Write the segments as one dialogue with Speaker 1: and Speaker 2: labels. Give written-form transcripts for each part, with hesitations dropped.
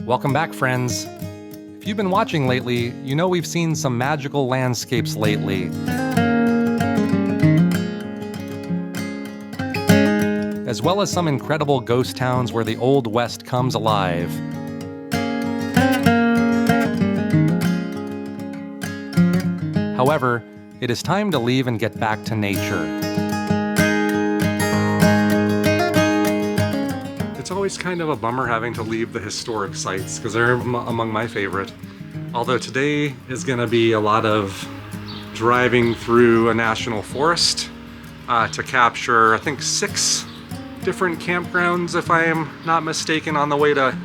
Speaker 1: Welcome back, friends. If you've been watching lately, you know we've seen some magical landscapes lately. As well as some incredible ghost towns where the Old West comes alive. However, it is time to leave and get back to nature. It's always kind of a bummer having to leave the historic sites because they're among my favorite. Although today is going to be a lot of driving through a national forest to capture, I think, 6 different campgrounds, if I am not mistaken, on the way to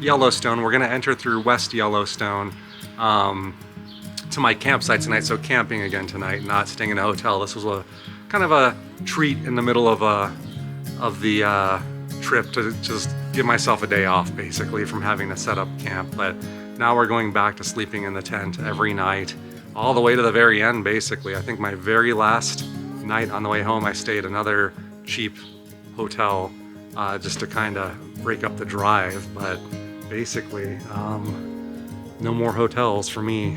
Speaker 1: Yellowstone. We're going to enter through West Yellowstone to my campsite tonight, so camping again tonight, not staying in a hotel. This was a kind of a treat in the middle of the trip to just give myself a day off, basically, from having to set up camp. But now we're going back to sleeping in the tent every night, all the way to the very end, basically. I think my very last night on the way home, I stayed at another cheap hotel just to kind of break up the drive. But basically, no more hotels for me.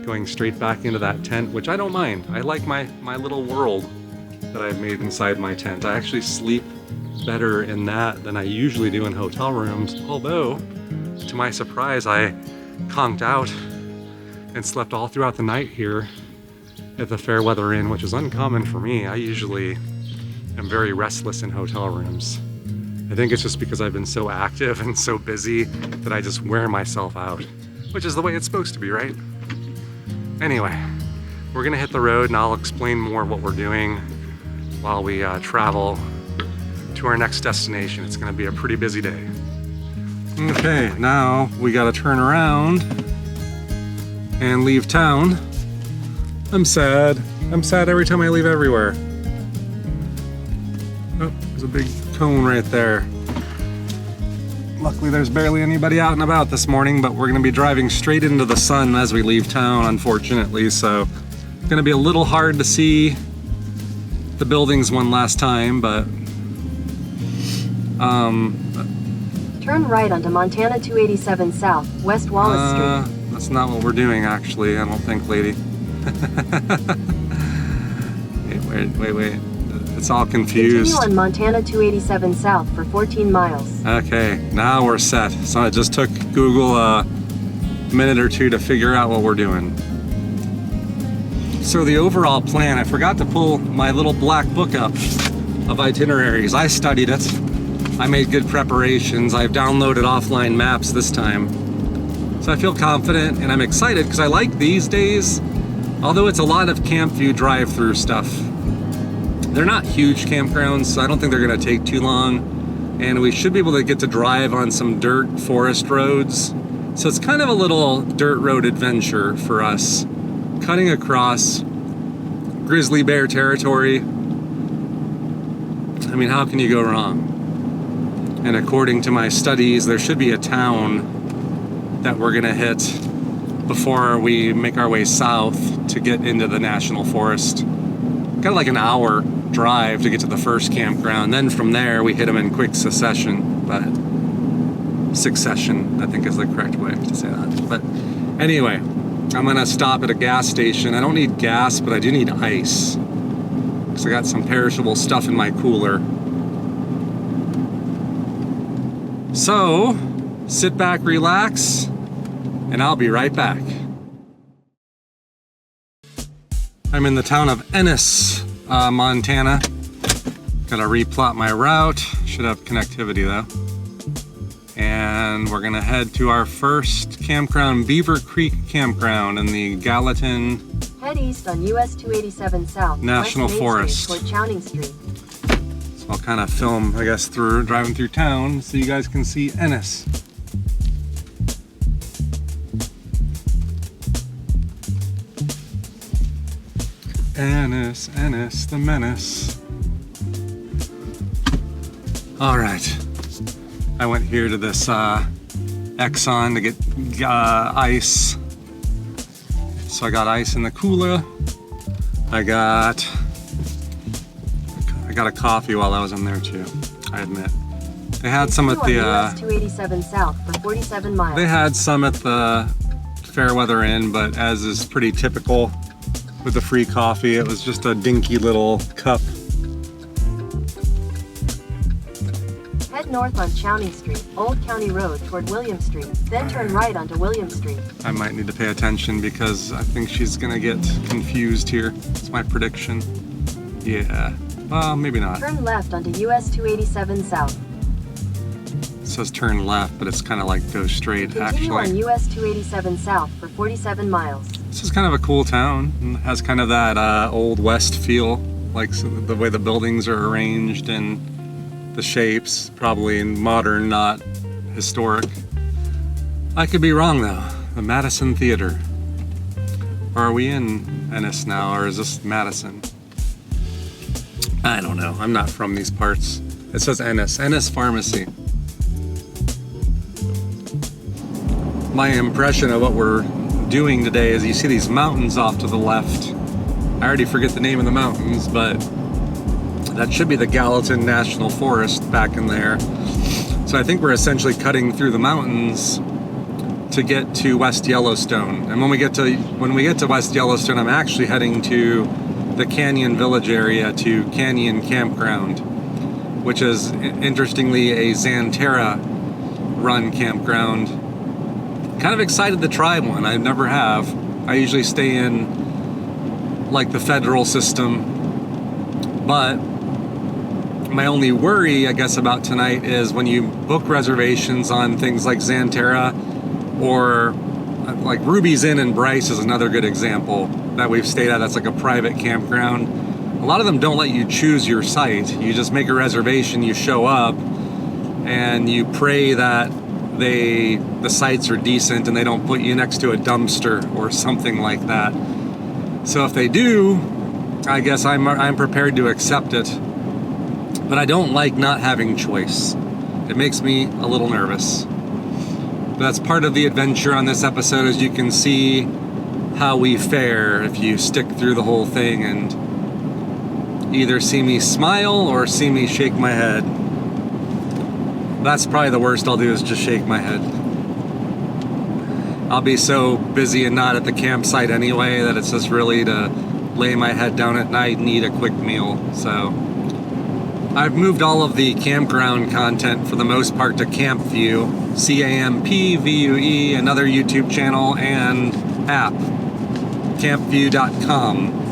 Speaker 1: Going straight back into that tent, which I don't mind. I like my little world that I've made inside my tent. I actually sleep better in that than I usually do in hotel rooms, although to my surprise I conked out and slept all throughout the night here at the Fairweather Inn, which is uncommon for me. I usually am very restless in hotel rooms. I think it's just because I've been so active and so busy that I just wear myself out, which is the way it's supposed to be, right? Anyway, we're gonna hit the road and I'll explain more what we're doing while we travel to our next destination. It's gonna be a pretty busy day. Okay, now we gotta turn around and leave town. I'm sad. I'm sad every time I leave everywhere. Oh, there's a big cone right there. Luckily there's barely anybody out and about this morning, but we're gonna be driving straight into the sun as we leave town, unfortunately, so it's gonna be a little hard to see the buildings one last time, but
Speaker 2: turn right onto Montana 287 South, West Wallace Street.
Speaker 1: That's not what we're doing, actually, I don't think, lady. Wait. It's all confused.
Speaker 2: Continue on Montana 287 South for 14 miles.
Speaker 1: Okay, now we're set. So it just took Google a minute or two to figure out what we're doing. So the overall plan, I forgot to pull my little black book up of itineraries. I studied it. I made good preparations. I've downloaded offline maps this time. So I feel confident and I'm excited because I like these days, although it's a lot of CampVue drive-through stuff. They're not huge campgrounds, so I don't think they're gonna take too long. And we should be able to get to drive on some dirt forest roads. So it's kind of a little dirt road adventure for us, cutting across grizzly bear territory. I mean, how can you go wrong? And according to my studies, there should be a town that we're gonna hit before we make our way south to get into the national forest. Kind of like an hour drive to get to the first campground. Then from there, we hit them in quick succession, I think is the correct way to say that. But anyway, I'm gonna stop at a gas station. I don't need gas, but I do need ice, because I got some perishable stuff in my cooler. So, sit back, relax, and I'll be right back. I'm in the town of Ennis, Montana. Gotta replot my route. Should have connectivity though. And we're gonna head to our first campground, Beaver Creek Campground in the Gallatin
Speaker 2: Head east on US 287 South,
Speaker 1: National
Speaker 2: West Main
Speaker 1: Forest.
Speaker 2: Street toward Chowning Street.
Speaker 1: So I'll kind of film, I guess, driving through town so you guys can see Ennis. Ennis, Ennis, the menace. All right, I went here to this Exxon to get ice. So I got ice in the cooler. I got a coffee while I was in there too, I admit. They had some at the
Speaker 2: US 287 South for 47 miles.
Speaker 1: they had some at the Fairweather Inn, but as is pretty typical with the free coffee, it was just a dinky little cup.
Speaker 2: Head north on Chowney Street, Old County Road toward William Street, then turn right onto William Street.
Speaker 1: I might need to pay attention because I think she's gonna get confused here. It's my prediction. Yeah, well, maybe not.
Speaker 2: Turn left onto US 287 South.
Speaker 1: It says turn left, but it's kind of like go straight,
Speaker 2: Continue on
Speaker 1: actually.
Speaker 2: US 287 South for 47 miles.
Speaker 1: This is kind of a cool town. It has kind of that old west feel, like the way the buildings are arranged and the shapes, probably modern, not historic. I could be wrong though. The Madison Theater. Or are we in Ennis now, or is this Madison? I don't know. I'm not from these parts. It says Ennis. Ennis Pharmacy. My impression of what we're doing today is you see these mountains off to the left. I already forget the name of the mountains, but that should be the Gallatin National Forest back in there. So I think we're essentially cutting through the mountains to get to West Yellowstone. And when we get to West Yellowstone, I'm actually heading to the Canyon Village area to Canyon Campground, which is interestingly a Xanterra run campground. Kind of excited to try one. I never have. I usually stay in like the federal system, but my only worry, I guess, about tonight is when you book reservations on things like Xanterra or like Ruby's Inn in Bryce is another good example that we've stayed at. That's like a private campground. A lot of them don't let you choose your site. You just make a reservation, you show up, and you pray that the sites are decent and they don't put you next to a dumpster or something like that. So if they do, I guess I'm prepared to accept it. But I don't like not having choice. It makes me a little nervous. But that's part of the adventure on this episode, as you can see how we fare if you stick through the whole thing and either see me smile or see me shake my head. That's probably the worst I'll do, is just shake my head. I'll be so busy and not at the campsite anyway that it's just really to lay my head down at night and eat a quick meal. So I've moved all of the campground content for the most part to CampVue, CampVue, another YouTube channel and app, campvue.com.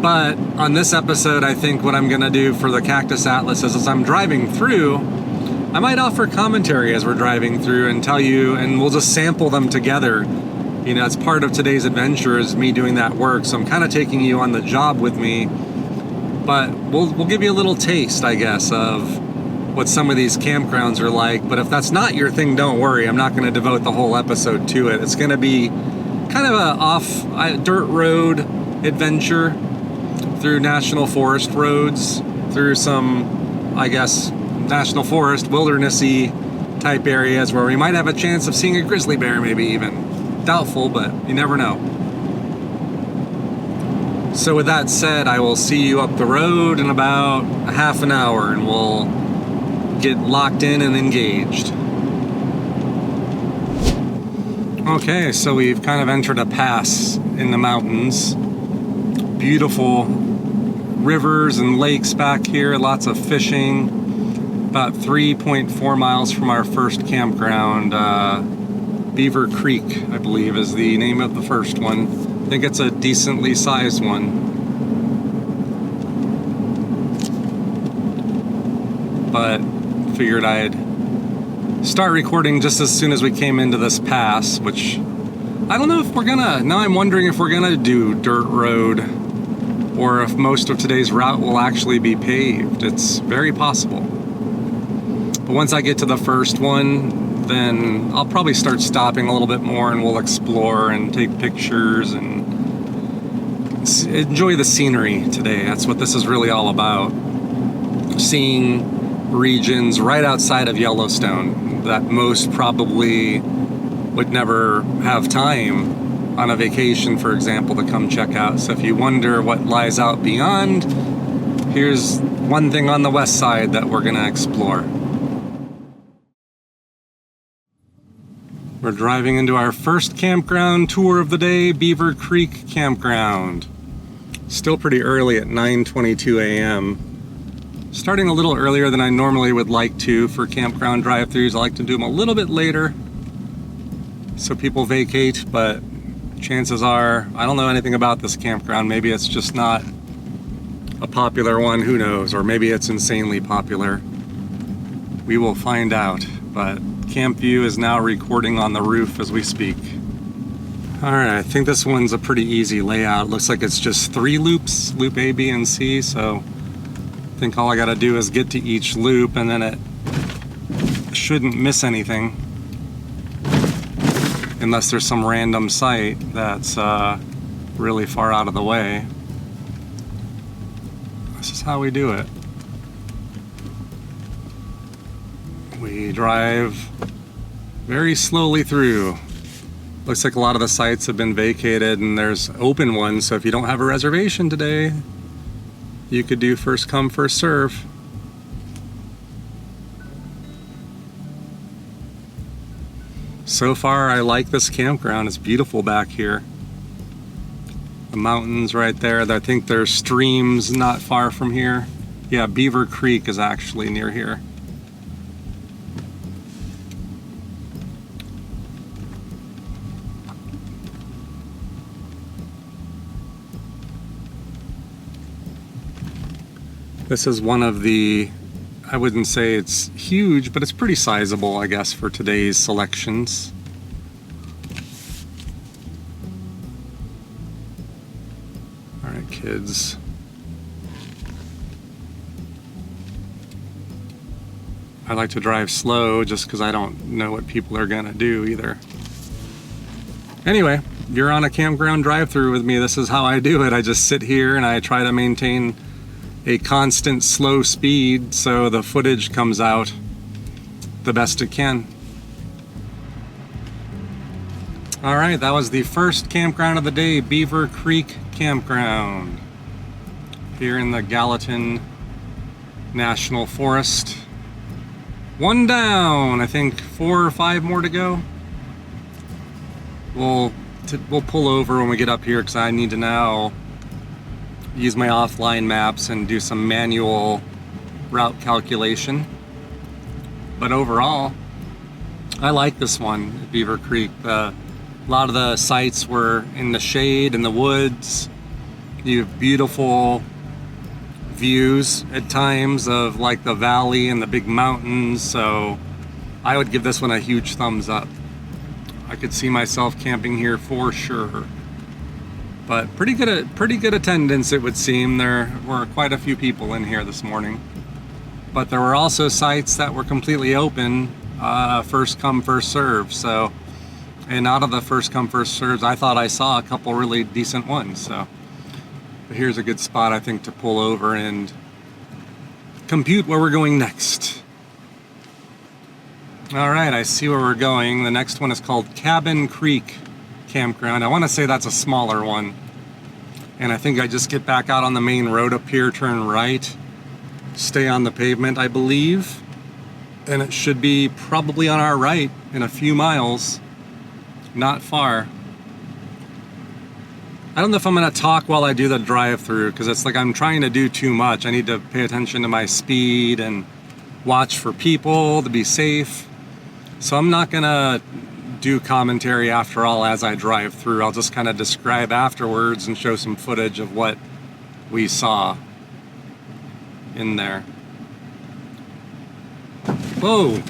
Speaker 1: But on this episode, I think what I'm gonna do for the Cactus Atlas is, as I'm driving through, I might offer commentary as we're driving through and tell you, and we'll just sample them together. You know, it's part of today's adventure is me doing that work, so I'm kind of taking you on the job with me. But we'll give you a little taste, I guess, of what some of these campgrounds are like. But if that's not your thing, don't worry. I'm not going to devote the whole episode to it. It's going to be kind of a dirt road adventure through national forest roads, through some, I guess, national forest, wildernessy type areas where we might have a chance of seeing a grizzly bear, maybe even. Doubtful, but you never know. So with that said, I will see you up the road in about a half an hour and we'll get locked in and engaged. Okay, so we've kind of entered a pass in the mountains. Beautiful rivers and lakes back here, lots of fishing. About 3.4 miles from our first campground, Beaver Creek, I believe, is the name of the first one. I think it's a decently sized one. But figured I'd start recording just as soon as we came into this pass, which I don't know if we're gonna, now I'm wondering if we're gonna do dirt road or if most of today's route will actually be paved. It's very possible. But once I get to the first one, then I'll probably start stopping a little bit more and we'll explore and take pictures and enjoy the scenery today. That's what this is really all about. Seeing regions right outside of Yellowstone that most probably would never have time on a vacation, for example, to come check out. So if you wonder what lies out beyond, here's one thing on the west side that we're gonna explore. We're driving into our first campground tour of the day, Beaver Creek Campground. Still pretty early at 9:22 a.m. Starting a little earlier than I normally would like to for campground drive-thrus. I like to do them a little bit later so people vacate, but chances are, I don't know anything about this campground. Maybe it's just not a popular one, who knows, or maybe it's insanely popular. We will find out, but CampVue is now recording on the roof as we speak. Alright, I think this one's a pretty easy layout. Looks like it's just 3 loops, loop A, B, and C, so I think all I gotta do is get to each loop and then it shouldn't miss anything. Unless there's some random site that's really far out of the way. This is how we do it. We drive very slowly through. Looks like a lot of the sites have been vacated and there's open ones, so if you don't have a reservation today, you could do first come, first serve. So far, I like this campground. It's beautiful back here. The mountains right there. I think there's streams not far from here. Yeah, Beaver Creek is actually near here. This is one of the, I wouldn't say it's huge, but it's pretty sizable, I guess, for today's selections. All right, kids. I like to drive slow just because I don't know what people are gonna do either. Anyway, you're on a campground drive-through with me. This is how I do it. I just sit here and I try to maintain a constant slow speed so the footage comes out the best it can. All right, that was the first campground of the day, Beaver Creek Campground, here in the Gallatin National Forest. One down, I think 4 or 5 more to go. We'll pull over when we get up here because I need to now use my offline maps and do some manual route calculation. But overall, I like this one at Beaver Creek. A lot of the sites were in the shade, in the woods. You have beautiful views at times of like the valley and the big mountains, so I would give this one a huge thumbs up. I could see myself camping here for sure. But pretty good attendance, it would seem. There were quite a few people in here this morning. But there were also sites that were completely open, first come, first serve. So, and out of the first come, first serves, I thought I saw a couple really decent ones. So here's a good spot, I think, to pull over and compute where we're going next. All right, I see where we're going. The next one is called Cabin Creek Campground. I want to say that's a smaller one. And I think I just get back out on the main road up here, turn right, stay on the pavement, I believe. And it should be probably on our right in a few miles. Not far. I don't know if I'm going to talk while I do the drive-through because it's like I'm trying to do too much. I need to pay attention to my speed and watch for people to be safe. So I'm not going to do commentary after all as I drive through. I'll just kind of describe afterwards and show some footage of what we saw in there. Whoa! You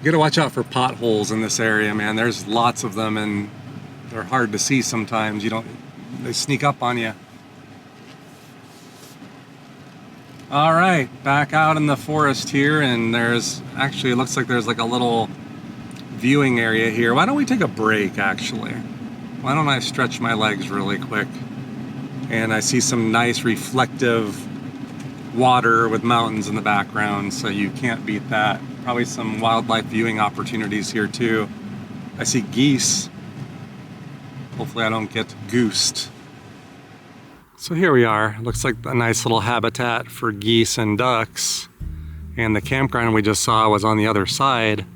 Speaker 1: gotta watch out for potholes in this area, man. There's lots of them and they're hard to see sometimes. They sneak up on you. All right, back out in the forest here, and there's actually, it looks like there's like a little viewing area here. Why don't we take a break, actually? Why don't I stretch my legs really quick? And I see some nice reflective water with mountains in the background, so you can't beat that. Probably some wildlife viewing opportunities here too. I see geese. Hopefully I don't get goosed. So here we are. Looks like a nice little habitat for geese and ducks. And the campground we just saw was on the other side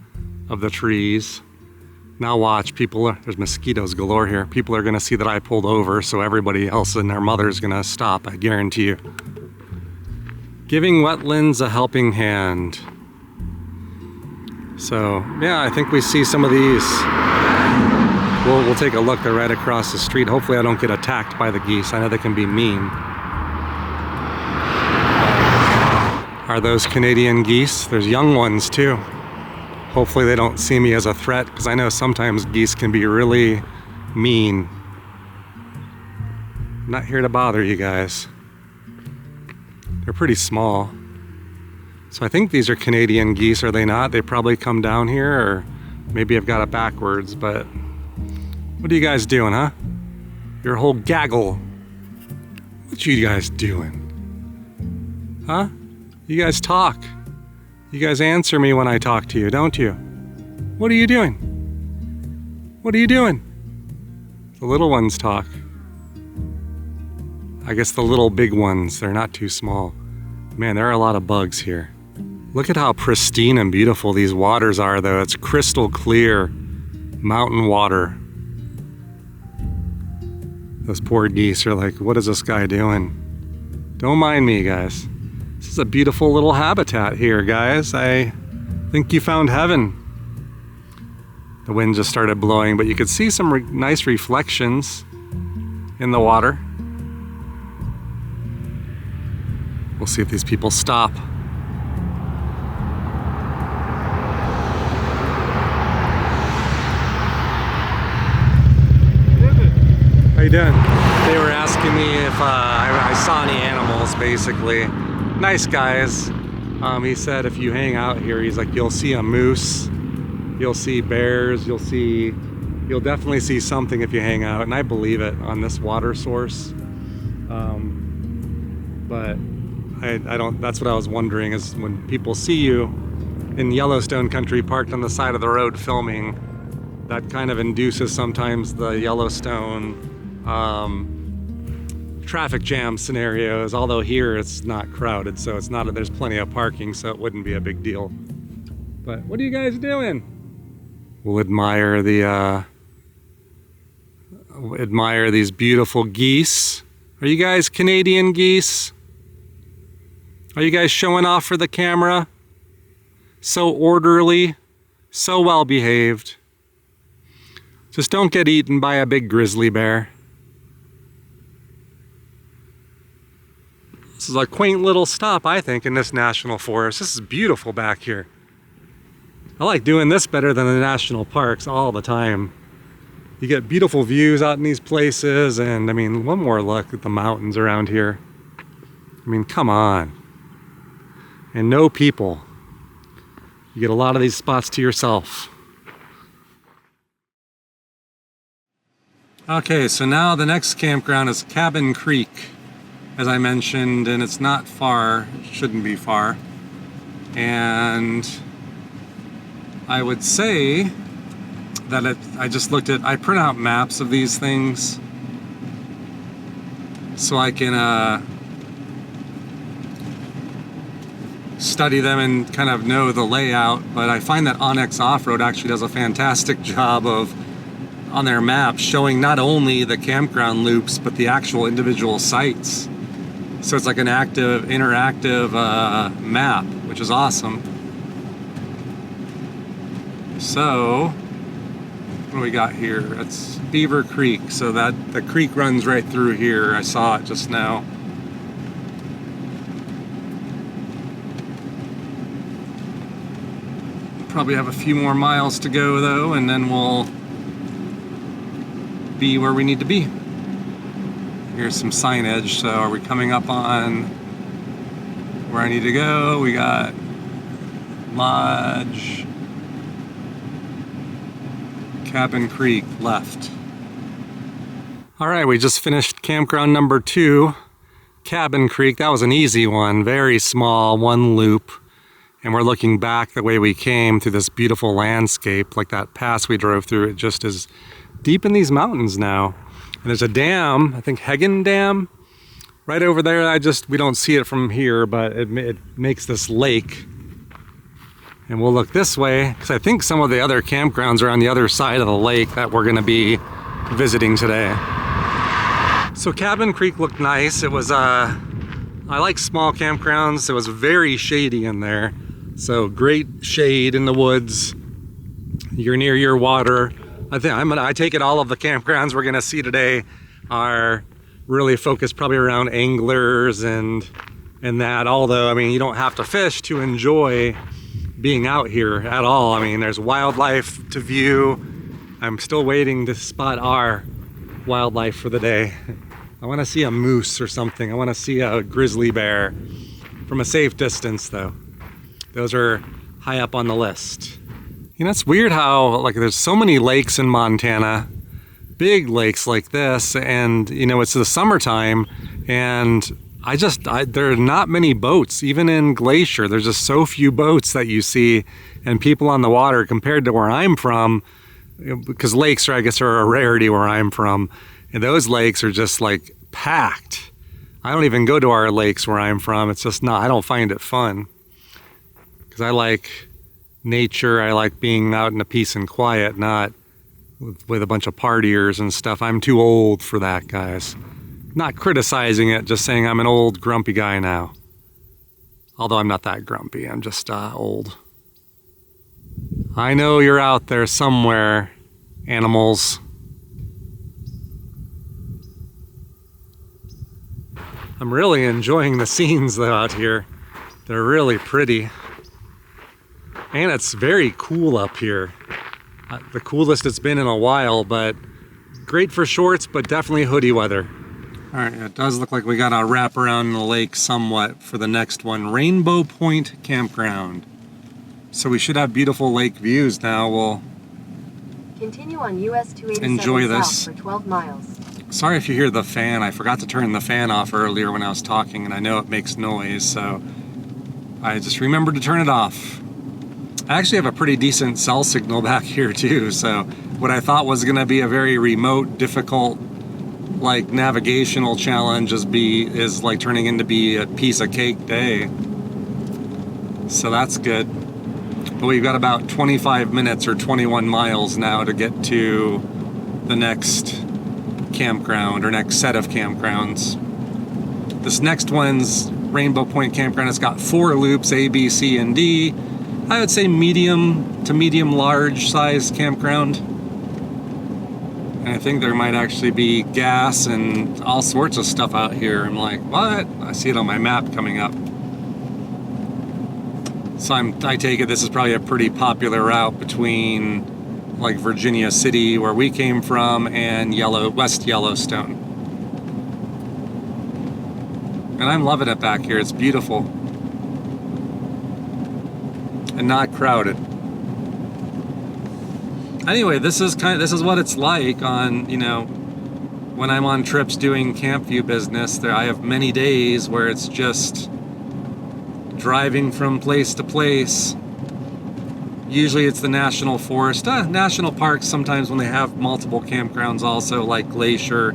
Speaker 1: of the trees. Now watch, there's mosquitoes galore here. People are gonna see that I pulled over, so everybody else and their mother's gonna stop, I guarantee you. Giving wetlands a helping hand. So yeah, I think we see some of these. We'll take a look. They're right across the street. Hopefully I don't get attacked by the geese. I know they can be mean. Are those Canadian geese? There's young ones too. Hopefully they don't see me as a threat, because I know sometimes geese can be really mean. I'm not here to bother you guys. They're pretty small. So I think these are Canadian geese, are they not? They probably come down here, or maybe I've got it backwards, but what are you guys doing, huh? Your whole gaggle. What you guys doing? Huh? You guys talk. You guys answer me when I talk to you, don't you? What are you doing? What are you doing? The little ones talk. I guess the little big ones, they're not too small. Man, there are a lot of bugs here. Look at how pristine and beautiful these waters are, though. It's crystal clear mountain water. Those poor geese are like, what is this guy doing? Don't mind me, guys. This is a beautiful little habitat here, guys. I think you found heaven. The wind just started blowing, but you could see some nice reflections in the water. We'll see if these people stop. How you doing? They were asking me if I saw any animals, basically. Nice guys. He said if you hang out here, he's like, you'll see a moose, you'll see bears, you'll definitely see something if you hang out, and I believe it on this water source. But I don't, that's what I was wondering, is when people see you in Yellowstone country parked on the side of the road filming, that kind of induces sometimes the Yellowstone traffic jam scenarios, although here it's not crowded, so it's not, there's plenty of parking, so it wouldn't be a big deal. But what are you guys doing? We'll admire these beautiful geese. Are you guys Canadian geese? Are you guys showing off for the camera? So orderly, so well behaved. Just don't get eaten by a big grizzly bear. This is a quaint little stop, I think, in this national forest. This is beautiful back here. I like doing this better than the national parks all the time. You get beautiful views out in these places, and I mean, one more look at the mountains around here. I mean, come on. And no people. You get a lot of these spots to yourself. Okay, so now the next campground is Cabin Creek, as I mentioned, and it's not far, it shouldn't be far. And I would say that I print out maps of these things so I can study them and kind of know the layout, but I find that Onyx Off-Road actually does a fantastic job of, on their maps, showing not only the campground loops, but the actual individual sites. So it's like an active, interactive map, which is awesome. So, what do we got here? It's Beaver Creek, so that the creek runs right through here. I saw it just now. Probably have a few more miles to go though, and then we'll be where we need to be. Here's some signage. So are we coming up on where I need to go? We got Lodge, Cabin Creek left. All right, we just finished campground number 2, Cabin Creek. That was an easy one, very small, one loop. And we're looking back the way we came through this beautiful landscape, like that pass we drove through. It just is deep in these mountains now. And there's a dam, I think Hagen Dam, Right over there, we don't see it from here, but it makes this lake. And we'll look this way, because I think some of the other campgrounds are on the other side of the lake that we're gonna be visiting today. So Cabin Creek looked nice. It was, I like small campgrounds. It was very shady in there. So great shade in the woods. You're near your water. I take it all of the campgrounds we're gonna see today are really focused probably around anglers and that, although, I mean, you don't have to fish to enjoy being out here at all. I mean, there's wildlife to view. I'm still waiting to spot our wildlife for the day. I want to see a moose or something. I want to see a grizzly bear from a safe distance, though. Those are high up on the list. You know, it's weird how, like, there's so many lakes in Montana, big lakes like this, and, you know, it's the summertime, and there are not many boats, even in Glacier. There's just so few boats that you see and people on the water compared to where I'm from, because lakes I guess are a rarity where I'm from, and those lakes are just like packed. I don't even go to our lakes where I'm from. It's just not, I don't find it fun, because I like nature. I like being out in the peace and quiet, not with a bunch of partiers and stuff. I'm too old for that, guys. Not criticizing it, just saying I'm an old grumpy guy now. Although I'm not that grumpy, I'm just old. I know you're out there somewhere, animals. I'm really enjoying the scenes though out here. They're really pretty. And it's very cool up here. The coolest it's been in a while, but great for shorts, but definitely hoodie weather. All right, it does look like we got to wrap around the lake somewhat for the next one. Rainbow Point Campground. So we should have beautiful lake views now. We'll
Speaker 2: continue on US 287
Speaker 1: enjoy this
Speaker 2: south for 12 miles.
Speaker 1: Sorry if you hear the fan. I forgot to turn the fan off earlier when I was talking, and I know it makes noise, so I just remembered to turn it off. I actually have a pretty decent cell signal back here too, so what I thought was going to be a very remote, difficult, like navigational challenge is like turning into be a piece of cake day. So that's good. But we've got about 25 minutes or 21 miles now to get to the next campground or next set of campgrounds. This next one's Rainbow Point Campground. It's got 4 loops, A, B, C, and D. I would say medium to medium large size campground. And I think there might actually be gas and all sorts of stuff out here. I'm like, what? I see it on my map coming up. So I take it this is probably a pretty popular route between like Virginia City, where we came from, and West Yellowstone. And I'm loving it back here. It's beautiful. And not crowded. Anyway, this is what it's like on, you know, when I'm on trips doing CampVue business. I have many days where it's just driving from place to place. Usually it's the national forest, national parks sometimes when they have multiple campgrounds also, like Glacier,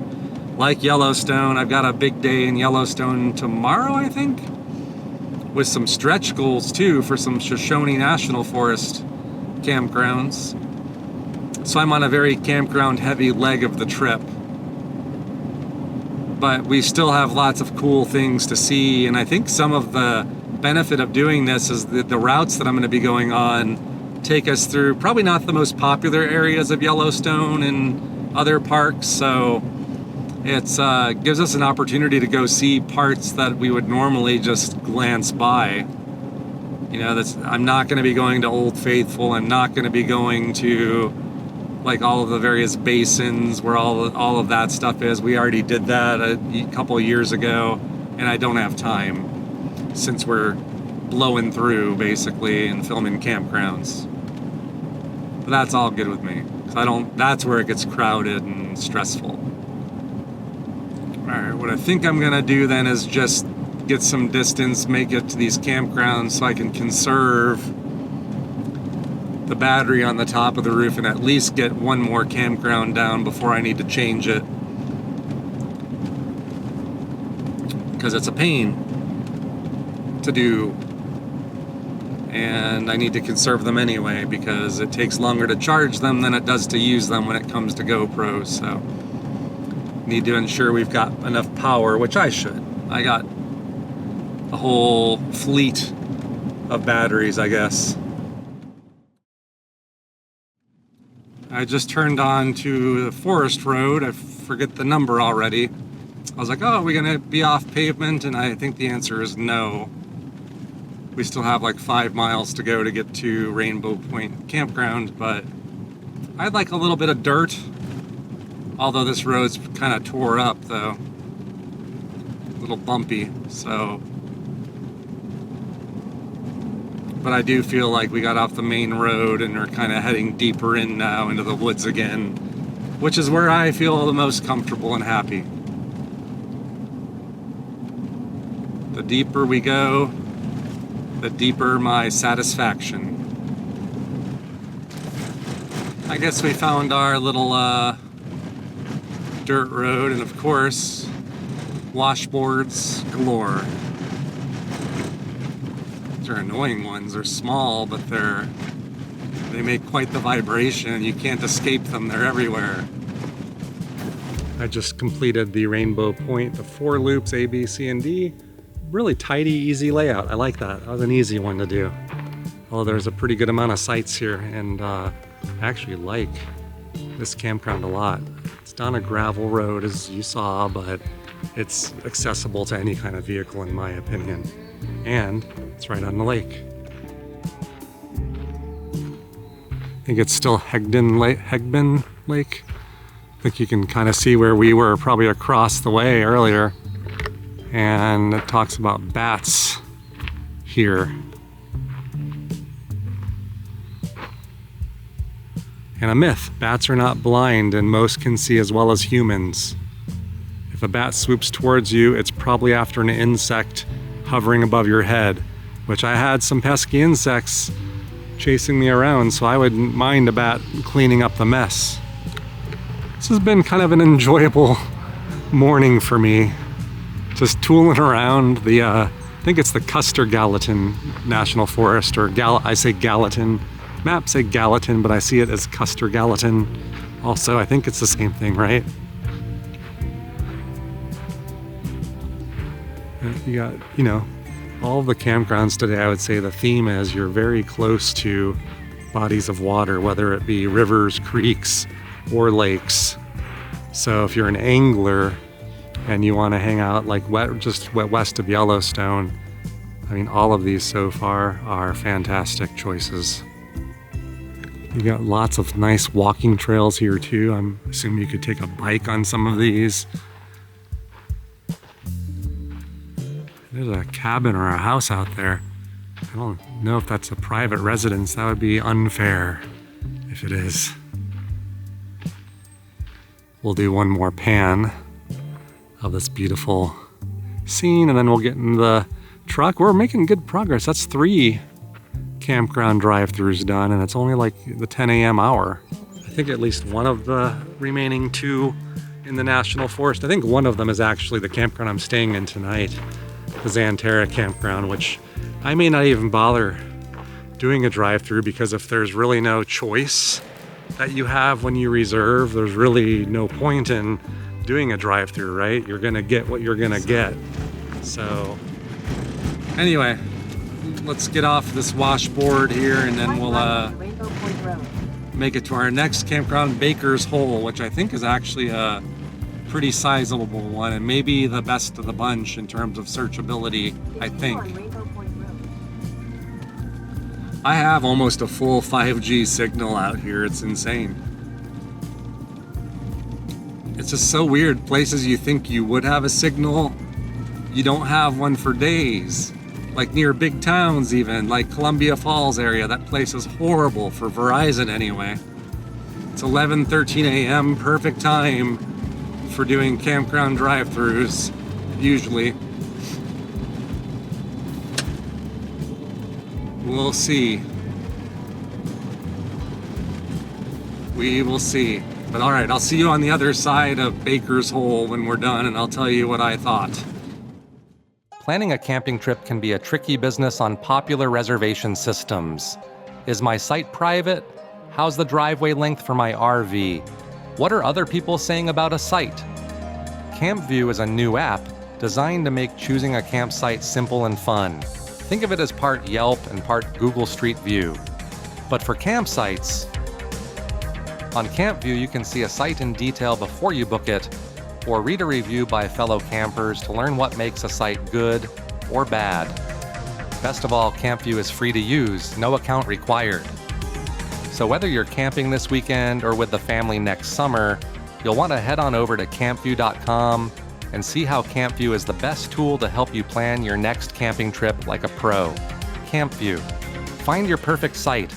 Speaker 1: like Yellowstone. I've got a big day in Yellowstone tomorrow, I think, with some stretch goals too for some Shoshone National Forest campgrounds. So I'm on a very campground heavy leg of the trip. But we still have lots of cool things to see, and I think some of the benefit of doing this is that the routes that I'm going to be going on take us through probably not the most popular areas of Yellowstone and other parks, so it's gives us an opportunity to go see parts that we would normally just glance by. You know, I'm not going to be going to Old Faithful. I'm not going to be going to like all of the various basins where all of that stuff is. We already did that a couple of years ago, and I don't have time since we're blowing through basically and filming campgrounds. But that's all good with me, 'cause that's where it gets crowded and stressful. Alright, what I think I'm gonna do then is just get some distance, make it to these campgrounds so I can conserve the battery on the top of the roof and at least get one more campground down before I need to change it. because it's a pain to do. And I need to conserve them anyway because it takes longer to charge them than it does to use them when it comes to GoPros. So need to ensure we've got enough power, which I should. I got a whole fleet of batteries, I guess. I just turned on to the forest road. I forget the number already. I was like, oh, are we gonna be off pavement? And I think the answer is no. We still have like 5 miles to go to get to Rainbow Point Campground, but I'd like a little bit of dirt. Although this road's kind of tore up though. A little bumpy, so. But I do feel like we got off the main road and are kind of heading deeper in now into the woods again, which is where I feel the most comfortable and happy. The deeper we go, the deeper my satisfaction. I guess we found our little dirt road, and of course, washboards galore. They're annoying ones. They're small, but they make quite the vibration. You can't escape them. They're everywhere. I just completed the Rainbow Point, the 4 loops, A, B, C, and D. Really tidy, easy layout. I like that. That was an easy one to do. Although there's a pretty good amount of sites here, and I actually like this campground a lot. It's down a gravel road, as you saw, but it's accessible to any kind of vehicle, in my opinion. And it's right on the lake. I think it's still Hegben Lake. I think you can kind of see where we were, probably across the way earlier. And it talks about bats here. And a myth, bats are not blind and most can see as well as humans. If a bat swoops towards you, it's probably after an insect hovering above your head, which I had some pesky insects chasing me around, so I wouldn't mind a bat cleaning up the mess. This has been kind of an enjoyable morning for me. Just tooling around the, I think it's the Custer Gallatin National Forest, or I say Gallatin. Maps say Gallatin, but I see it as Custer Gallatin. Also, I think it's the same thing, right? You got, you know, all the campgrounds today, I would say the theme is you're very close to bodies of water, whether it be rivers, creeks, or lakes. So if you're an angler and you want to hang out like just west of Yellowstone, I mean, all of these so far are fantastic choices. You got lots of nice walking trails here too. I'm assuming you could take a bike on some of these. There's a cabin or a house out there. I don't know if that's a private residence. That would be unfair if it is. We'll do one more pan of this beautiful scene, and then we'll get in the truck. We're making good progress. That's 3 campground drive-thrus done, and it's only like the 10 a.m. hour. I think at least one of the remaining 2 in the National Forest. I think one of them is actually the campground I'm staying in tonight, the Xanterra campground, which I may not even bother doing a drive-through, because if there's really no choice that you have when you reserve, there's really no point in doing a drive-through, right? You're gonna get what you're gonna get. So anyway, let's get off this washboard here, and then we'll make it to our next campground, Baker's Hole, which I think is actually a pretty sizable one, and maybe the best of the bunch in terms of searchability, I think. I have almost a full 5G signal out here. It's insane. It's just so weird. Places you think you would have a signal, you don't have one for days. Like near big towns even, like Columbia Falls area. That place is horrible for Verizon anyway. It's 11:13 a.m., perfect time for doing campground drive-thrus, usually. We'll see. We will see. But all right, I'll see you on the other side of Baker's Hole when we're done, and I'll tell you what I thought. planning a camping trip can be a tricky business on popular reservation systems. Is my site private? How's the driveway length for my RV? What are other people saying about a site? CampVue is a new app designed to make choosing a campsite simple and fun. Think of it as part Yelp and part Google Street View. But for campsites, on CampVue you can see a site in detail before you book it, or read a review by fellow campers to learn what makes a site good or bad. Best of all, CampVue is free to use, no account required. So whether you're camping this weekend or with the family next summer, you'll want to head on over to campvue.com and see how CampVue is the best tool to help you plan your next camping trip like a pro. CampVue. Find your perfect site.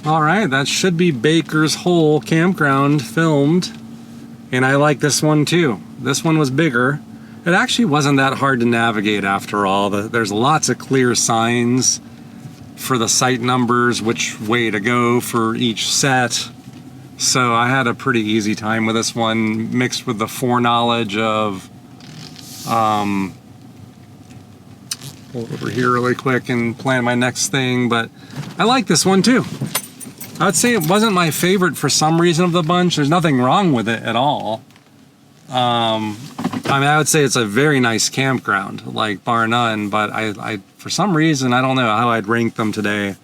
Speaker 1: All right, that should be Baker's Hole Campground filmed. And I like this one too. This one was bigger. It actually wasn't that hard to navigate after all. There's lots of clear signs for the site numbers, which way to go for each set. So I had a pretty easy time with this one, mixed with the foreknowledge of, pull over here really quick and plan my next thing, but I like this one too. I would say it wasn't my favorite for some reason of the bunch. There's nothing wrong with it at all. I mean, I would say it's a very nice campground, like bar none, but I for some reason, I don't know how I'd rank them today.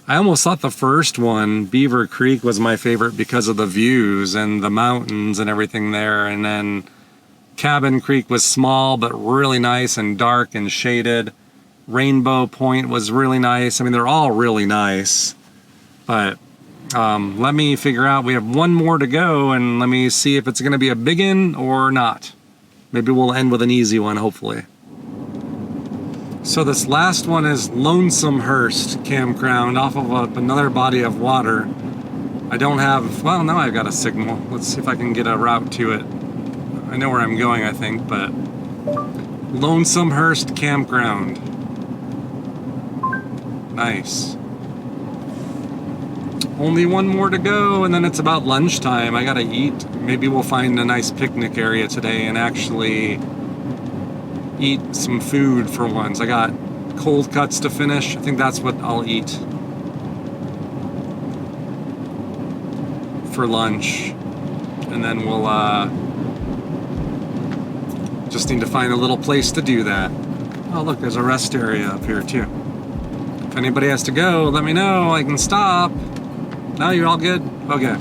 Speaker 1: I almost thought the first one, Beaver Creek, was my favorite because of the views and the mountains and everything there. And then Cabin Creek was small, but really nice and dark and shaded. Rainbow Point was really nice. I mean, they're all really nice. But let me figure out, we have one more to go, and let me see if it's going to be a big one or not. Maybe we'll end with an easy one, hopefully. So this last one is Lonesomehurst Campground off of another body of water. I don't have, well, now I've got a signal. Let's see if I can get a route to it. I know where I'm going, I think, but Lonesomehurst Campground. Nice. Only one more to go, and then it's about lunchtime. I gotta eat. Maybe we'll find a nice picnic area today and actually eat some food for once. I got cold cuts to finish. I think that's what I'll eat for lunch. And then we'll just need to find a little place to do that. Oh look, there's a rest area up here too. If anybody has to go, let me know. I can stop. No, you're all good? Okay.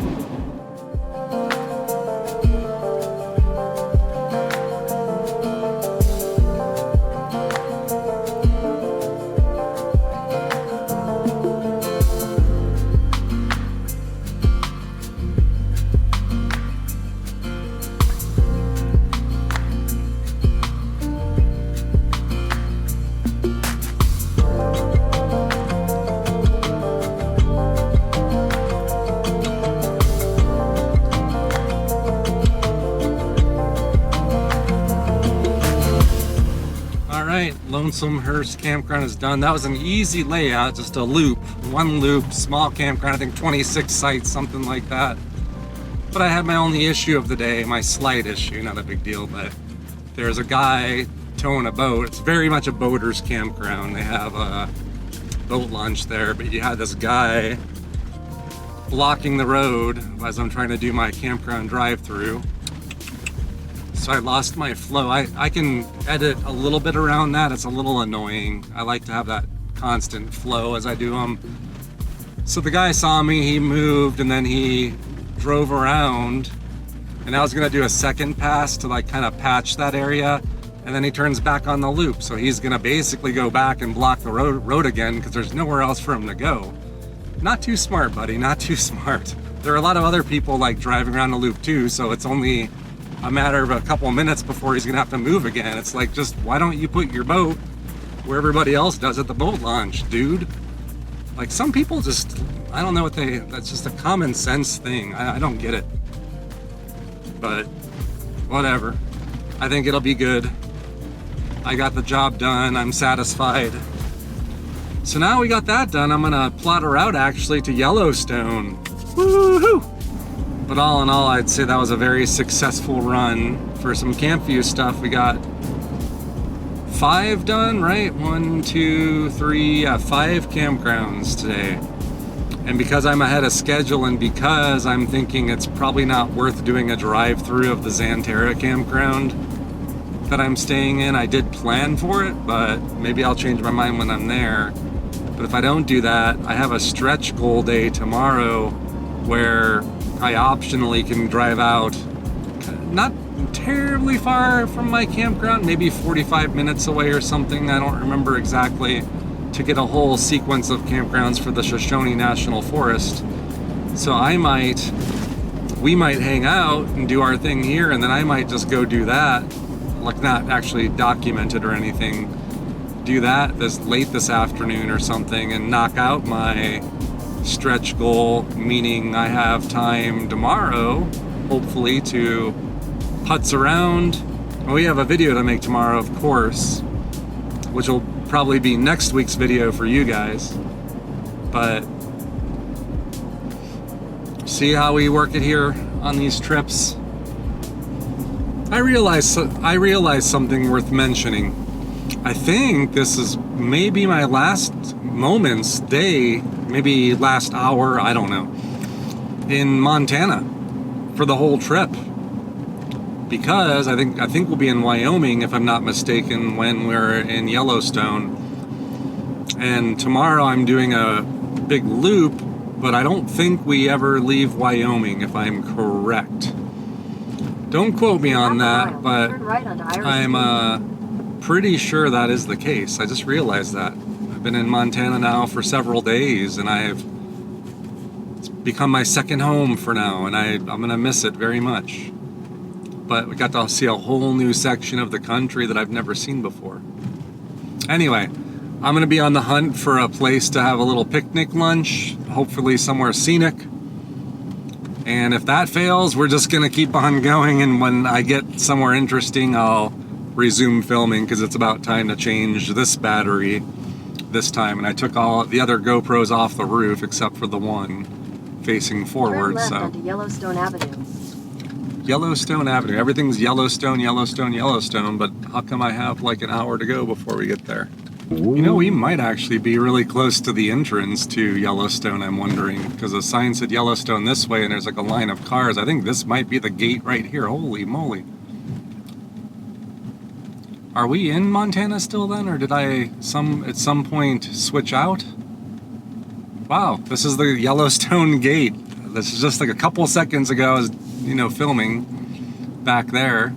Speaker 1: Lonesomehurst Campground is done. That was an easy layout, just a loop, one loop, small campground, I think 26 sites, something like that. But I had my only issue of the day, my slight issue, not a big deal, but there's a guy towing a boat. It's very much a boater's campground. They have a boat launch there, but you had this guy blocking the road as I'm trying to do my campground drive-through. So I lost my flow. I can edit a little bit around that. It's a little annoying. I like to have that constant flow as I do them. So the guy saw me, he moved, and then he drove around, and I was gonna do a second pass to like kind of patch that area, and then he turns back on the loop. So he's gonna basically go back and block the road again because there's nowhere else for him to go. Not too smart, buddy, not too smart. There are a lot of other people like driving around the loop too, so it's only a matter of a couple minutes before he's gonna have to move again. It's like, just why don't you put your boat where everybody else does at the boat launch, dude? Like, some people just, I don't know what that's just a common sense thing. I don't get it. But whatever. I think it'll be good. I got the job done, I'm satisfied. So now we got that done, I'm gonna plot a route actually to Yellowstone. Woohoo! But all in all, I'd say that was a very successful run for some CampVue stuff. We got 5 done, right? 1, 2, 3, 5 campgrounds today. And because I'm ahead of schedule and because I'm thinking it's probably not worth doing a drive-through of the Xanterra campground that I'm staying in, I did plan for it, but maybe I'll change my mind when I'm there. But if I don't do that, I have a stretch goal day tomorrow where I optionally can drive out, not terribly far from my campground, maybe 45 minutes away or something, I don't remember exactly, to get a whole sequence of campgrounds for the Shoshone National Forest. So we might hang out and do our thing here, and then I might just go do that, like not actually document it or anything, do that late this afternoon or something, and knock out my stretch goal, meaning I have time tomorrow, hopefully, to putz around. Well, we have a video to make tomorrow, of course, which will probably be next week's video for you guys, but see how we work it here on these trips. I realized something worth mentioning. I think this is maybe my last moments, day, maybe last hour, I don't know, in Montana for the whole trip. Because I think we'll be in Wyoming, if I'm not mistaken, when we're in Yellowstone. And tomorrow I'm doing a big loop, but I don't think we ever leave Wyoming, if I'm correct. Don't quote me on that, but I'm pretty sure that is the case. I just realized that. I've been in Montana now for several days, and it's become my second home for now, and I'm gonna miss it very much. But we got to see a whole new section of the country that I've never seen before. Anyway, I'm gonna be on the hunt for a place to have a little picnic lunch, hopefully somewhere scenic. And if that fails, we're just gonna keep on going, and when I get somewhere interesting, I'll resume filming, because it's about time to change this battery this time. And I took all the other GoPros off the roof except for the one facing forward.
Speaker 2: Turn left
Speaker 1: so
Speaker 2: onto Yellowstone Avenue.
Speaker 1: Yellowstone Avenue. Everything's Yellowstone, Yellowstone, Yellowstone, but how come I have like an hour to go before we get there? You know, we might actually be really close to the entrance to Yellowstone, I'm wondering, because the sign said Yellowstone this way and there's like a line of cars. I think this might be the gate right here. Holy moly. Are we in Montana still then, or did I at some point switch out? Wow, this is the Yellowstone gate. This is just like a couple seconds ago I was, filming back there.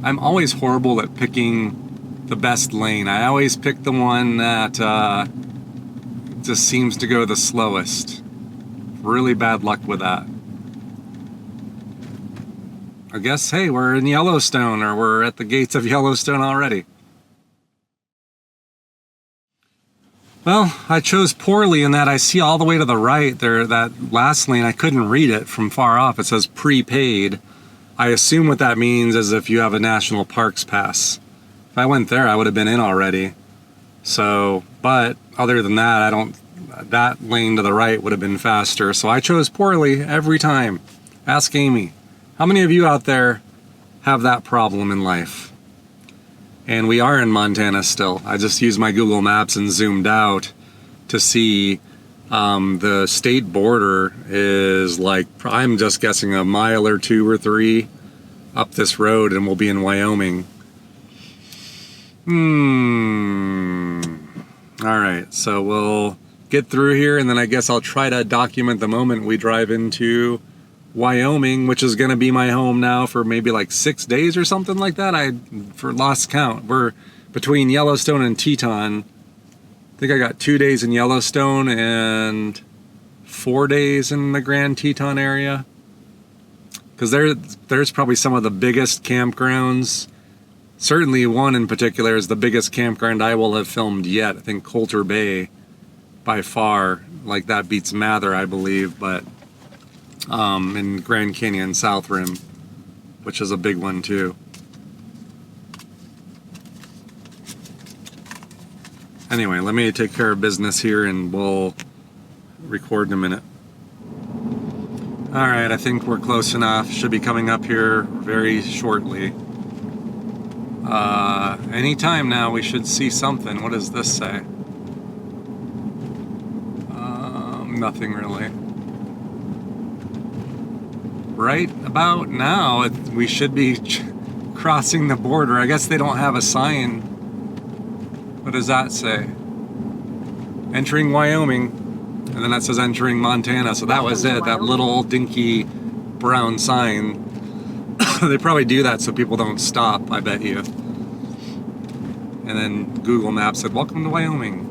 Speaker 1: I'm always horrible at picking the best lane. I always pick the one that just seems to go the slowest. Really bad luck with that. I guess, hey, we're in Yellowstone, or we're at the gates of Yellowstone already. Well, I chose poorly in that I see all the way to the right there, that last lane, I couldn't read it from far off. It says prepaid. I assume what that means is if you have a national parks pass. If I went there, I would have been in already. So, but other than that, that lane to the right would have been faster. So I chose poorly every time. Ask Amy. How many of you out there have that problem in life? And we are in Montana still. I just used my Google Maps and zoomed out to see the state border is like, I'm just guessing a mile or 2 or 3 up this road, and we'll be in Wyoming. All right, so we'll get through here, and then I guess I'll try to document the moment we drive into Wyoming, which is going to be my home now for maybe like 6 days or something like that. For lost count. We're between Yellowstone and Teton. I think I got 2 days in Yellowstone and 4 days in the Grand Teton area. Because there's probably some of the biggest campgrounds. Certainly one in particular is the biggest campground I will have filmed yet. I think Coulter Bay by far. Like that beats Mather, I believe, but in Grand Canyon South Rim, which is a big one too. Anyway, let me take care of business here and we'll record in a minute. All right, I think we're close enough. Should be coming up here very shortly. Anytime now we should see something. What does this say? Nothing really. Right about now, we should be crossing the border. I guess they don't have a sign. What does that say? Entering Wyoming. And then that says entering Montana. So that was it, that little dinky brown sign. They probably do that so people don't stop, I bet you. And then Google Maps said, welcome to Wyoming.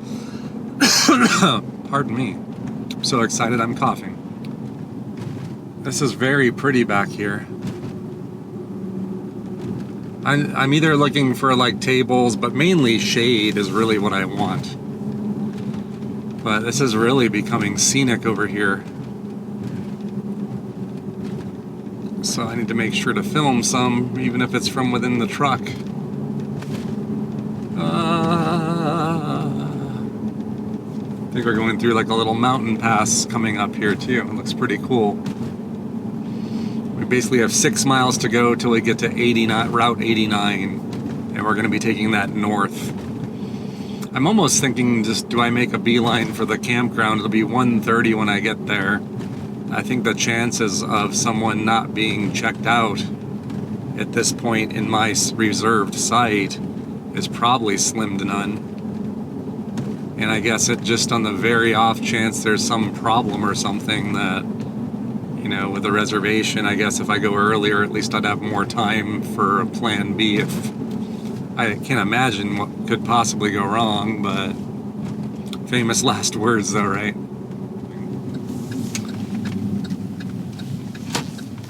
Speaker 1: Pardon me. I'm so excited I'm coughing. This is very pretty back here. I'm either looking for like tables, but mainly shade is really what I want. But this is really becoming scenic over here. So I need to make sure to film some, even if it's from within the truck. I think we're going through like a little mountain pass coming up here too. It looks pretty cool. We basically have 6 miles to go till we get to Route 89, and we're going to be taking that north. I'm almost thinking, just do I make a beeline for the campground? It'll be 1:30 when I get there. I think the chances of someone not being checked out at this point in my reserved site is probably slim to none. And I guess it just on the very off chance there's some problem or something that, you know, with the reservation, I guess if I go earlier, at least I'd have more time for a plan B. If I can't imagine what could possibly go wrong, but famous last words though, right?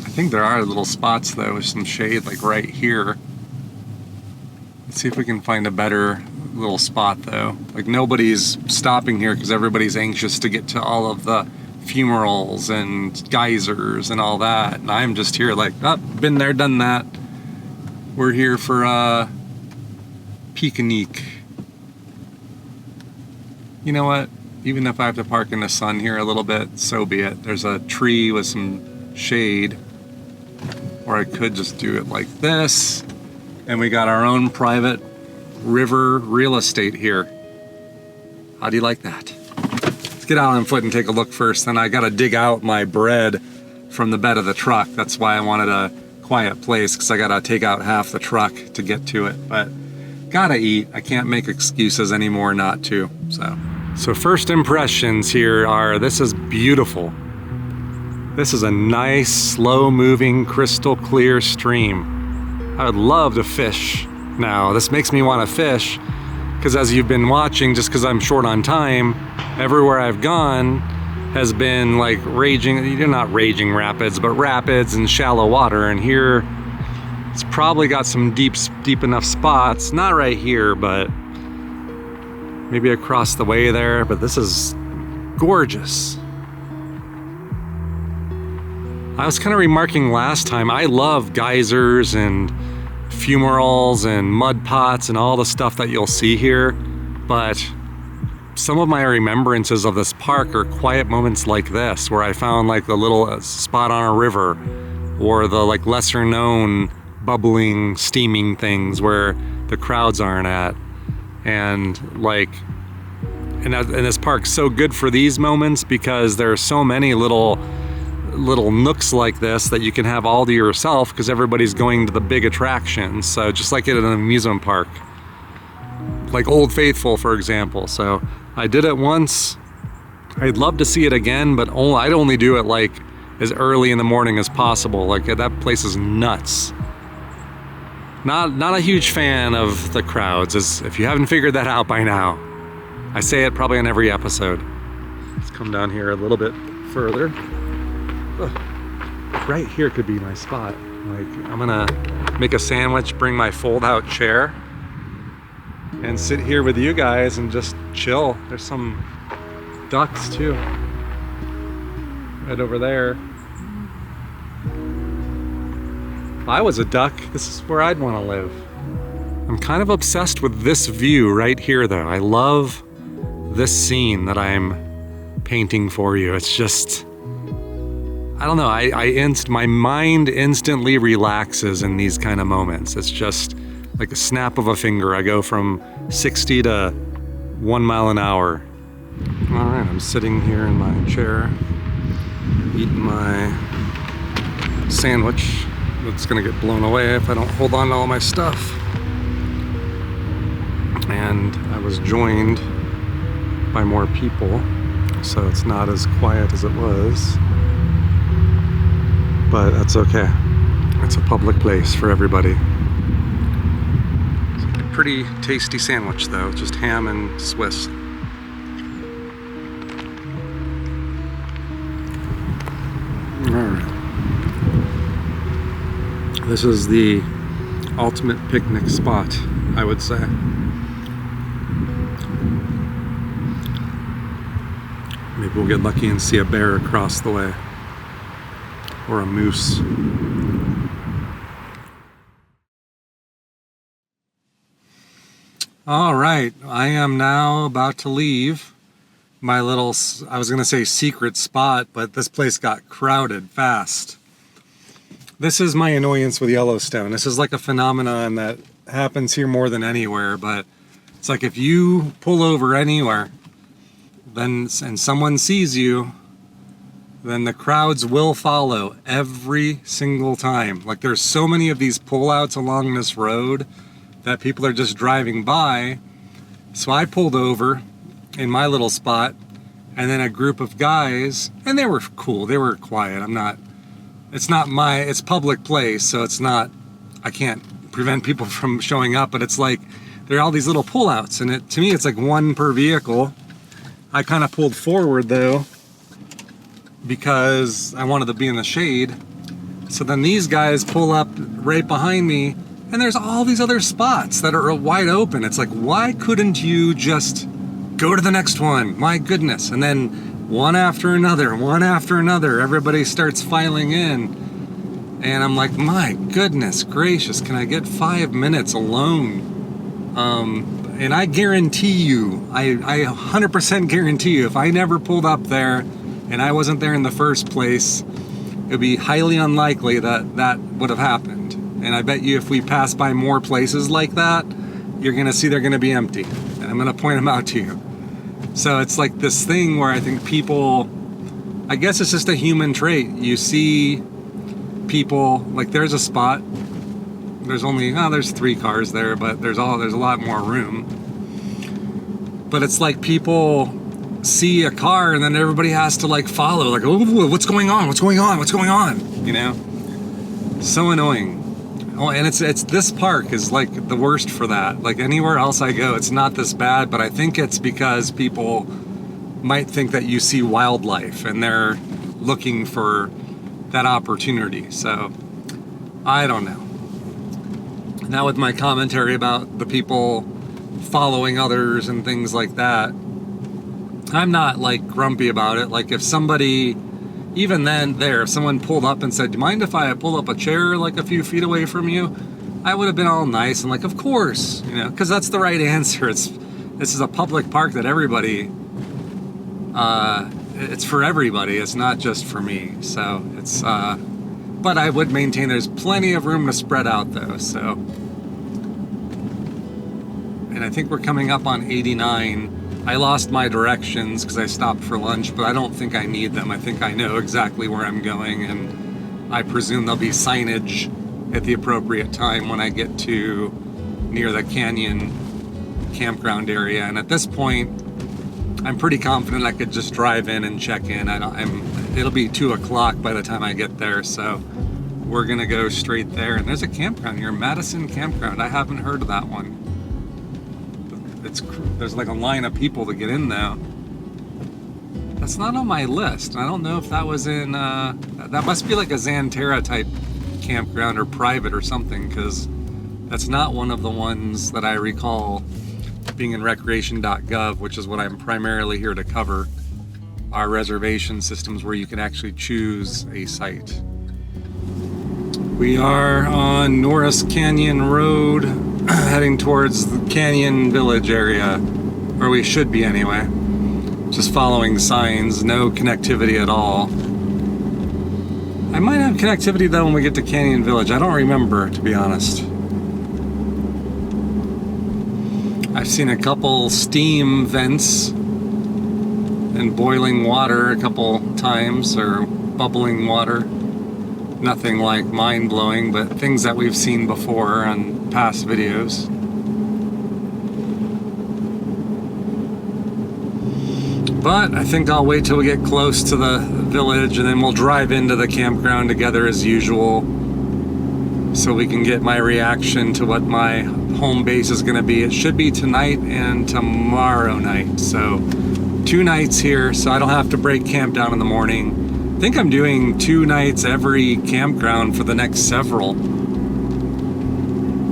Speaker 1: I think there are little spots though with some shade like right here. Let's see if we can find a better little spot though. Like nobody's stopping here because everybody's anxious to get to all of the fumaroles and geysers and all that. And I'm just here like, oh, been there, done that. We're here for picnic. You know what? Even if I have to park in the sun here a little bit, so be it. There's a tree with some shade. Or I could just do it like this. And we got our own private river real estate here. How do you like that? Let's get out on foot and take a look first. Then I gotta dig out my bread from the bed of the truck. That's why I wanted a quiet place, because I gotta take out half the truck to get to it. But gotta eat. I can't make excuses anymore not to. So first impressions here are, this is beautiful. This is a nice, slow-moving, crystal clear stream. I would love to fish now. This makes me want to fish, because as you've been watching, just because I'm short on time, everywhere I've gone has been like raging, not raging rapids, but rapids and shallow water. And here, it's probably got some deep enough spots. Not right here, but maybe across the way there. But this is gorgeous. I was kind of remarking last time, I love geysers and fumaroles and mud pots and all the stuff that you'll see here, but some of my remembrances of this park are quiet moments like this, where I found like the little spot on a river, or the like lesser known bubbling, steaming things where the crowds aren't at. And this park's so good for these moments because there are so many little nooks like this that you can have all to yourself, because everybody's going to the big attractions. So just like at an amusement park, like Old Faithful, for example. So I did it once. I'd love to see it again, but I'd only do it like as early in the morning as possible. Like that place is nuts. Not a huge fan of the crowds, as if you haven't figured that out by now. I say it probably on every episode. Let's come down here a little bit further. Right here could be my spot. Like, I'm gonna make a sandwich, bring my fold-out chair, and sit here with you guys and just chill. There's some ducks too, right over there. If I was a duck, this is where I'd want to live. I'm kind of obsessed with this view right here though. I love this scene that I'm painting for you. It's just, I don't know, my mind instantly relaxes in these kind of moments. It's just like a snap of a finger. I go from 60 to 1 mile an hour. All right, I'm sitting here in my chair, eating my sandwich. It's gonna get blown away if I don't hold on to all my stuff. And I was joined by more people, so it's not as quiet as it was. But that's okay. It's a public place for everybody. It's a pretty tasty sandwich though, just ham and Swiss. Alright. This is the ultimate picnic spot, I would say. Maybe we'll get lucky and see a bear across the way. Or a moose. All right, I am now about to leave my little, I was gonna say secret spot, but this place got crowded fast. This is my annoyance with Yellowstone. This is like a phenomenon that happens here more than anywhere, but it's like if you pull over anywhere, then and someone sees you, then the crowds will follow every single time. Like there's so many of these pullouts along this road that people are just driving by. So I pulled over in my little spot, and then a group of guys, and they were cool, they were quiet. It's public place, so it's not, I can't prevent people from showing up, but it's like, there are all these little pullouts, and to me it's like one per vehicle. I kind of pulled forward though, because I wanted to be in the shade. So then these guys pull up right behind me, and there's all these other spots that are wide open. It's like, why couldn't you just go to the next one? My goodness. And then one after another, everybody starts filing in. And I'm like, my goodness gracious, can I get 5 minutes alone? And I guarantee you, I 100% guarantee you, if I never pulled up there and I wasn't there in the first place, it would be highly unlikely that that would have happened. And I bet you if we pass by more places like that, you're gonna see they're gonna be empty. And I'm gonna point them out to you. So it's like this thing where I think people, I guess it's just a human trait. You see people, like there's a spot, there's only, there's 3 cars there, but there's a lot more room. But it's like people see a car and then everybody has to like follow, like, oh, what's going on? You know? So annoying. Oh, and it's this park is like the worst for that. Like anywhere else I go, it's not this bad, but I think it's because people might think that you see wildlife and they're looking for that opportunity. So I don't know. Now with my commentary about the people following others and things like that, I'm not like grumpy about it. Like if somebody, even then if someone pulled up and said, do you mind if I pull up a chair like a few feet away from you? I would have been all nice and like, of course, you know, because that's the right answer. This is a public park that everybody, it's for everybody. It's not just for me. So it's, but I would maintain there's plenty of room to spread out though. So, and I think we're coming up on 89. I lost my directions because I stopped for lunch, but I don't think I need them. I think I know exactly where I'm going, and I presume there'll be signage at the appropriate time when I get to near the canyon campground area. And at this point, I'm pretty confident I could just drive in and check in. It'll be 2 o'clock by the time I get there, so we're gonna go straight there. And there's a campground here, Madison Campground. I haven't heard of that one. There's like a line of people to get in now. That's not on my list. I don't know if that was in, that must be like a Xanterra type campground or private or something, because that's not one of the ones that I recall being in recreation.gov, which is what I'm primarily here to cover, are reservation systems where you can actually choose a site. We are on Norris Canyon Road, heading towards the Canyon Village area, or we should be anyway. Just following signs, no connectivity at all. I might have connectivity though when we get to Canyon Village. I don't remember, to be honest. I've seen a couple steam vents and boiling water a couple times, or bubbling water. Nothing like mind-blowing, but things that we've seen before on past videos. But I think I'll wait till we get close to the village and then we'll drive into the campground together as usual, so we can get my reaction to what my home base is going to be. It should be tonight and tomorrow night, so 2 nights here, so I don't have to break camp down in the morning. I think I'm doing 2 nights every campground for the next several.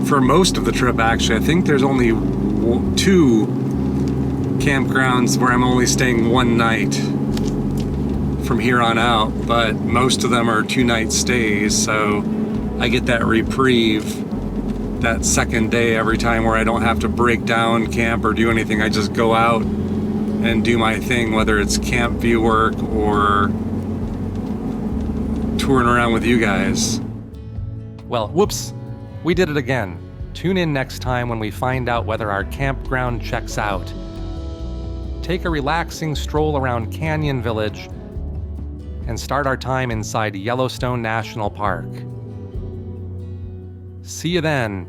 Speaker 1: For most of the trip, actually. I think there's only 2 campgrounds where I'm only staying 1 night from here on out, but most of them are 2-night stays, so I get that reprieve that second day every time, where I don't have to break down camp or do anything. I just go out and do my thing, whether it's CampVue work or touring around with you guys. Well, whoops, we did it again. Tune in next time when we find out whether our campground checks out. Take a relaxing stroll around Canyon Village and start our time inside Yellowstone National Park. See you then.